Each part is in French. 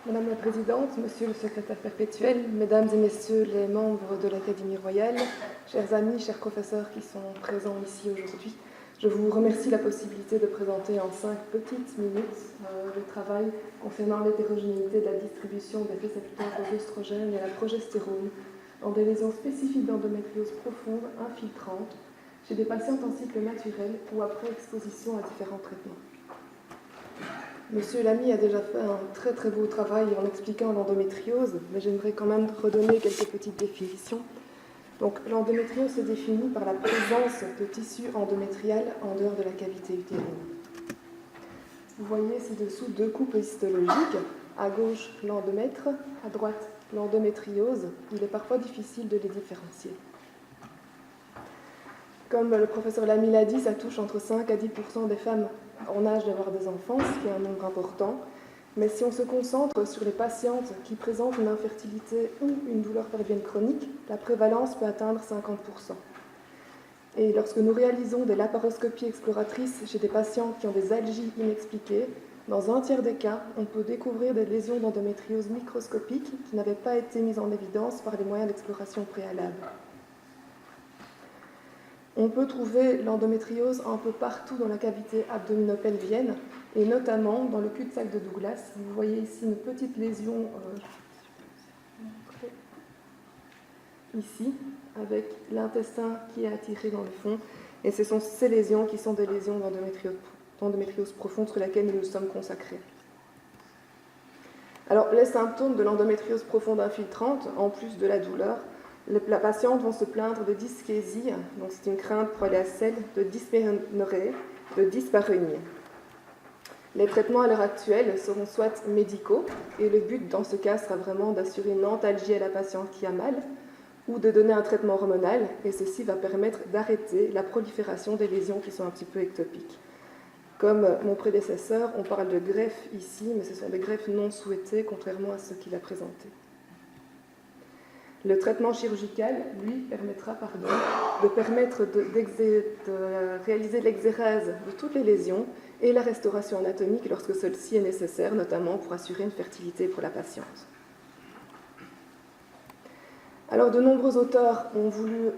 Madame la Présidente, Monsieur le Secrétaire perpétuel, Mesdames et Messieurs les membres de l'Académie royale, chers amis, chers professeurs qui sont présents ici aujourd'hui, je vous remercie la possibilité de présenter en 5 petites minutes le travail concernant l'hétérogénéité de la distribution des récepteurs aux oestrogènes et à la progestérone dans des lésions spécifiques d'endométriose profonde infiltrante chez des patientes en cycle naturel ou après exposition à différents traitements. Monsieur Lamy a déjà fait un très très beau travail en expliquant l'endométriose, mais j'aimerais quand même redonner quelques petites définitions. Donc, l'endométriose se définit par la présence de tissu endométrial en dehors de la cavité utérine. Vous voyez ci-dessous 2 coupes histologiques, à gauche l'endomètre, à droite l'endométriose. Il est parfois difficile de les différencier. Comme le professeur Lamy l'a dit, ça touche entre 5 à 10% des femmes en âge d'avoir des enfants, ce qui est un nombre important. Mais si on se concentre sur les patientes qui présentent une infertilité ou une douleur pelvienne chronique, la prévalence peut atteindre 50%. Et lorsque nous réalisons des laparoscopies exploratrices chez des patientes qui ont des algies inexpliquées, dans un tiers des cas, on peut découvrir des lésions d'endométriose microscopiques qui n'avaient pas été mises en évidence par les moyens d'exploration préalables. On peut trouver l'endométriose un peu partout dans la cavité abdominopelvienne et notamment dans le cul-de-sac de Douglas. Vous voyez ici une petite lésion ici avec l'intestin qui est attiré dans le fond et ce sont ces lésions qui sont des lésions d'endométriose profonde sur laquelle nous nous sommes consacrés. Alors les symptômes de l'endométriose profonde infiltrante, en plus de la douleur, la patiente vont se plaindre de dyschésie, donc c'est une crainte pour aller à selle, de dysménorrhée, de dyspareunie. Les traitements à l'heure actuelle seront soit médicaux, et le but dans ce cas sera vraiment d'assurer une antalgie à la patiente qui a mal, ou de donner un traitement hormonal, et ceci va permettre d'arrêter la prolifération des lésions qui sont un petit peu ectopiques. Comme mon prédécesseur, on parle de greffe ici, mais ce sont des greffes non souhaitées, contrairement à ce qu'il a présenté. Le traitement chirurgical, lui, permettra de réaliser l'exérèse de toutes les lésions et la restauration anatomique lorsque celle-ci est nécessaire, notamment pour assurer une fertilité pour la patiente. Alors, de nombreux auteurs ont voulu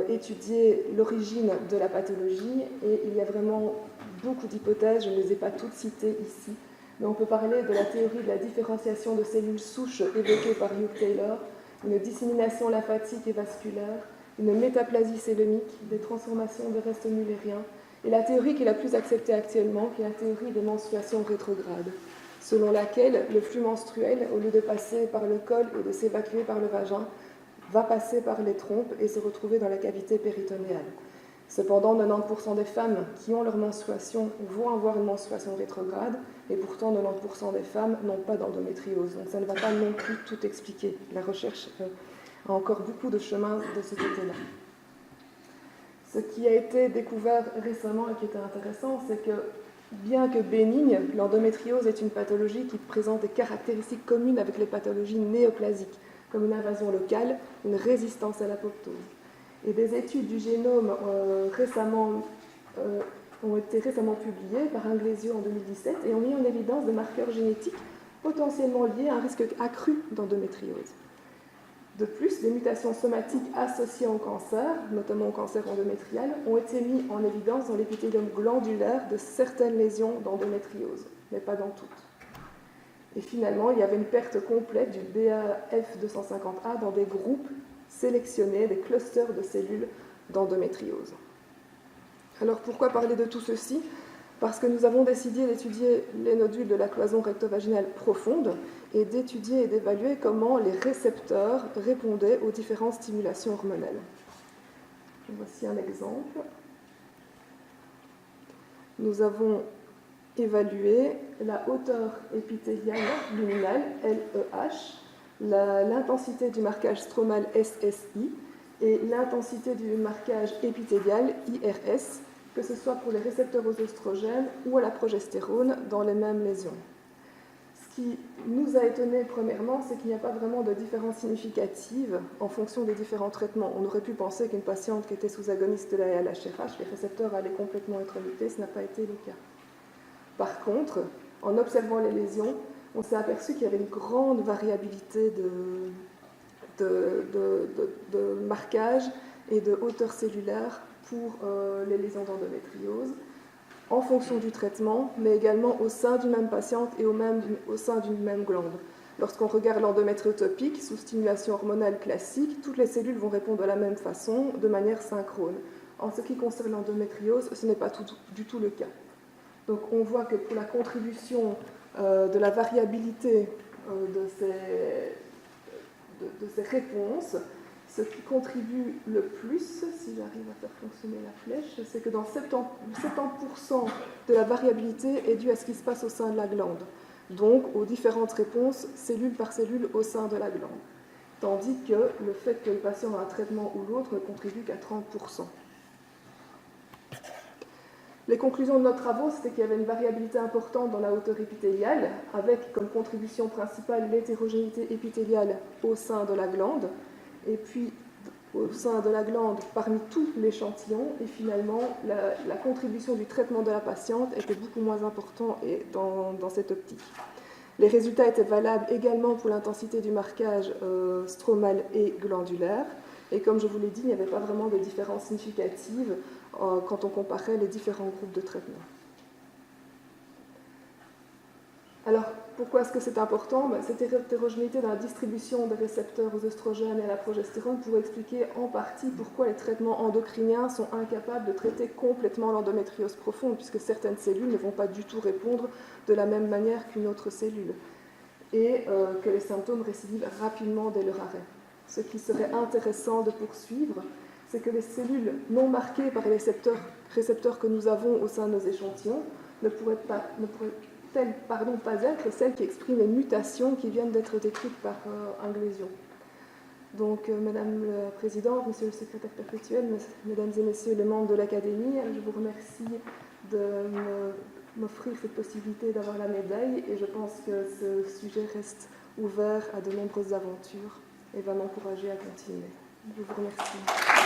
étudier l'origine de la pathologie et il y a vraiment beaucoup d'hypothèses, je ne les ai pas toutes citées ici, mais on peut parler de la théorie de la différenciation de cellules souches évoquée par Hugh Taylor, une dissémination lymphatique et vasculaire, une métaplasie célomique, des transformations de restes mullériens, et la théorie qui est la plus acceptée actuellement, qui est la théorie des menstruations rétrogrades, selon laquelle le flux menstruel, au lieu de passer par le col et de s'évacuer par le vagin, va passer par les trompes et se retrouver dans la cavité péritonéale. Cependant, 90% des femmes qui ont leur menstruation vont avoir une menstruation rétrograde, et pourtant 90% des femmes n'ont pas d'endométriose. Donc ça ne va pas non plus tout expliquer. La recherche a encore beaucoup de chemin de ce côté-là. Ce qui a été découvert récemment et qui était intéressant, c'est que bien que bénigne, l'endométriose est une pathologie qui présente des caractéristiques communes avec les pathologies néoplasiques, comme une invasion locale, une résistance à l'apoptose. Et des études du génome ont été récemment publiées par Inglesio en 2017 et ont mis en évidence des marqueurs génétiques potentiellement liés à un risque accru d'endométriose. De plus, des mutations somatiques associées au cancer, notamment au cancer endométrial, ont été mises en évidence dans l'épithélium glandulaire de certaines lésions d'endométriose, mais pas dans toutes. Et finalement, il y avait une perte complète du BAF250A dans des groupes sélectionnés, des clusters de cellules d'endométriose. Alors pourquoi parler de tout ceci ? Parce que nous avons décidé d'étudier les nodules de la cloison rectovaginale profonde et d'étudier et d'évaluer comment les récepteurs répondaient aux différentes stimulations hormonales. Voici un exemple. Nous avons évalué la hauteur épithéliale luminale, LEH, l'intensité du marquage stromal SSI et l'intensité du marquage épithélial IRS, que ce soit pour les récepteurs aux oestrogènes ou à la progestérone dans les mêmes lésions. Ce qui nous a étonné premièrement, c'est qu'il n'y a pas vraiment de différence significative en fonction des différents traitements. On aurait pu penser qu'une patiente qui était sous agoniste de la LHRH, les récepteurs allaient complètement être mutés, ce n'a pas été le cas. Par contre, en observant les lésions, on s'est aperçu qu'il y avait une grande variabilité de marquage et de hauteur cellulaire pour les lésions d'endométriose, en fonction du traitement, mais également au sein d'une même patiente et au sein d'une même glande. Lorsqu'on regarde l'endométriotopique sous stimulation hormonale classique, toutes les cellules vont répondre de la même façon, de manière synchrone. En ce qui concerne l'endométriose, ce n'est pas du tout le cas. Donc on voit que pour la contribution de la variabilité de ces réponses, ce qui contribue le plus, si j'arrive à faire fonctionner la flèche, c'est que dans 70% de la variabilité est due à ce qui se passe au sein de la glande, donc aux différentes réponses cellule par cellule au sein de la glande. Tandis que le fait que le patient a un traitement ou l'autre ne contribue qu'à 30%. Les conclusions de nos travaux, c'était qu'il y avait une variabilité importante dans la hauteur épithéliale, avec comme contribution principale l'hétérogénéité épithéliale au sein de la glande, et puis au sein de la glande parmi tout l'échantillon, et finalement la contribution du traitement de la patiente était beaucoup moins importante dans cette optique. Les résultats étaient valables également pour l'intensité du marquage stromal et glandulaire, et comme je vous l'ai dit, il n'y avait pas vraiment de différence significative quand on comparait les différents groupes de traitement. Alors, pourquoi est-ce que c'est important? Cette hétérogénéité dans la distribution des récepteurs aux oestrogènes et à la progestérone pourrait expliquer en partie pourquoi les traitements endocriniens sont incapables de traiter complètement l'endométriose profonde, puisque certaines cellules ne vont pas du tout répondre de la même manière qu'une autre cellule, et que les symptômes récidivent rapidement dès leur arrêt. Ce qui serait intéressant de poursuivre, c'est que les cellules non marquées par les récepteurs que nous avons au sein de nos échantillons ne pourraient-elles pas être celles qui expriment les mutations qui viennent d'être décrites par Inglésion. Donc, Madame la Présidente, Monsieur le Secrétaire perpétuel, Mesdames et Messieurs les membres de l'Académie, je vous remercie de m'offrir cette possibilité d'avoir la médaille, et je pense que ce sujet reste ouvert à de nombreuses aventures et va m'encourager à continuer. Je vous remercie.